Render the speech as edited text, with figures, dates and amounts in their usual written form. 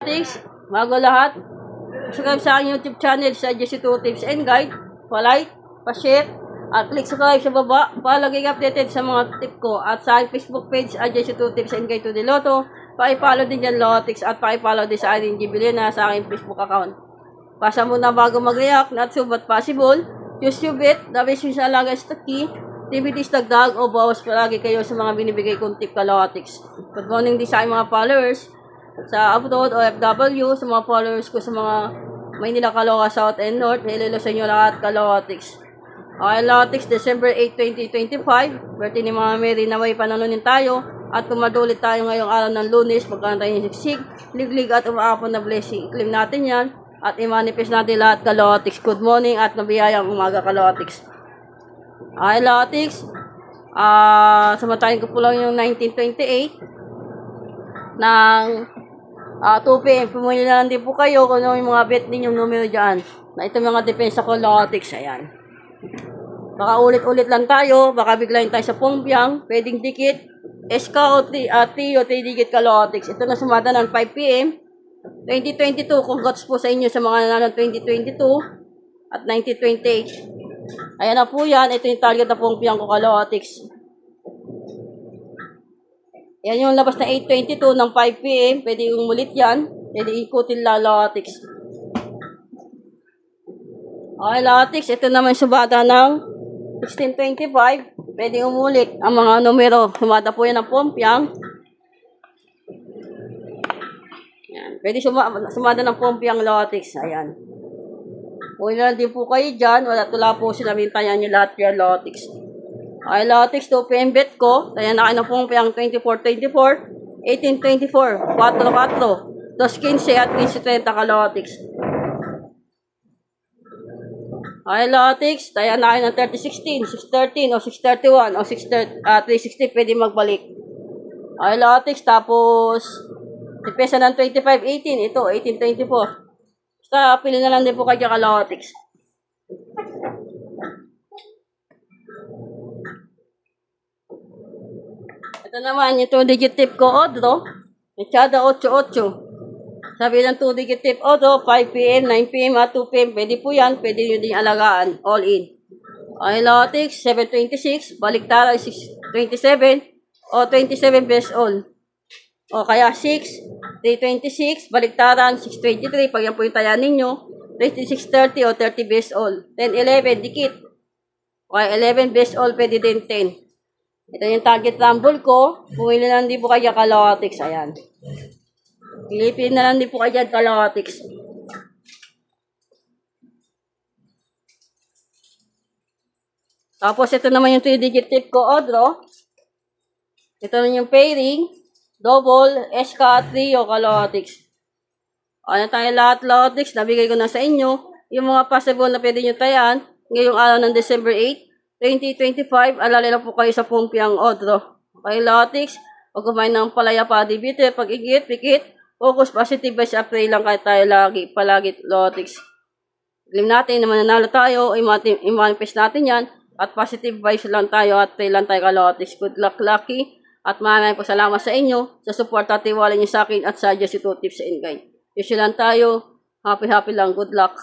Tips, bago lahat, subscribe sa aking YouTube channel sa Jesse2 Tips and Guide. Pa-like, pa-share, at click subscribe sa baba para laging updated sa mga tip ko. At sa aking Facebook page, Jesse2 Tips and Guide to the Lotto. Pa-follow din dyan Lotix at pa-follow din sa aking Gibilena sa aking Facebook account. Pasa muna bago mag-react, not so but possible. Choose your bet, the best yung sa alaga is the key. Activities dagdag o bawas palagi kayo sa mga binibigay kong tip ka Lotix. Good morning din sa aking mga followers sa abroad o FW, sa mga followers ko sa mga Maynila, Caloocan, South and North. Hello sa inyo lahat ka Lotix. Okay Lotix, December 8, 2025. Birthday ni Mama Mary, naway panalunin tayo. At tumadulit tayo ngayong araw ng Lunes, pagkaan tayo yung siksik, liglig at umaapon na blessing. I-claim natin yan at i-manifest natin lahat ka Lotix. Good morning at mabiyayang umaga ka Lotix. Okay Lotix, samatayin ko po lang yung 1928 ng 2 PM. Pumuli na lang din po kayo kung ano yung mga bet ninyong numero dyan. Na ito mga depensa ko Lotix. Ayan. Baka ulit-ulit lang tayo. Baka biglayin tayo sa pongpyang. Pwedeng dikit. SK o 3 digit ka Lotix. Ito na sumada ng 5 PM. 2022. Congrats po sa inyo sa mga nanalo 2022 at 1928. Ayan na po yan. Ito yung target na pongpyang ko ka Lotix. Yan yung labas na 8:22 ng 5 PM. Pwede yung umulit yan. Pwede ikutin lang Lotix. Okay Lotix. Ito naman subada ng 1625. Pwede umulit ang mga numero. Sumada po yan ng pompyang. Yan. Pwede sumada ng pompyang Lotix. Ayan. Uwi na din po kayo dyan. Wala po sinabintayan nyo lahat yan Lotix. Okay, Lotix, 2 PM bet ko. Kaya na kayo na pong piyang 24-24, 18-24, 4-4, 2-15 at 15-30 ka Lotix. Okay, Lotix, kaya na kayo ng 30-16, 6-13 o 6-31 o 3-60 pwede magbalik. Okay, Lotix, tapos depesa ng 25-18, ito 18-24. Basta pili na lang din po kayo ka Lotix. Ito naman, yung 2-digit tip ko, Odro. Echada 88. Sabi ng 2-digit tip, Odro, 5 PM, 9 PM at 2 PM. Pwede po yan. Pwede nyo din alagaan. All in. Okay, Lotix, 726. Baliktara, 627. O 27 best all. O kaya 6, 326. Baliktaran, 623. Pag yan po yung taya ninyo. 2630 o 30 best all. 10-11, dikit. Okay, 11 best all. Pwede din 10. Ito yung target rumble ko. Pumili na lang din po kayo ka Lotix. Ayan. Pilipin na lang din po kayo ka Lotix. Tapos ito naman yung 3-digit tip ko, Odro. Ito naman yung pairing. Double, SK, 3 o ka Lotix. Ano tayo lahat Lotix. Nabigay ko na sa inyo. Yung mga possible na pwede nyo tayan. Ngayong araw ng December 8. 2025, alala lang po kayo sa pumpiang Odro. Okay, Lotix, pag kumain ng palaya pa, dibite, pag igit, pikit, focus, positive vibes, pray lang kahit tayo palagi, Lotix. Alam natin na mananalo tayo, i-manifest natin yan, at positive vibes lang tayo, at pray lang tayo ka Lotix. Good luck, lucky, at maraming po salamat sa inyo, sa support at tiwala niyo sa akin, at sa Jesse2 Tips and Guide. Usually lang tayo, happy lang, good luck.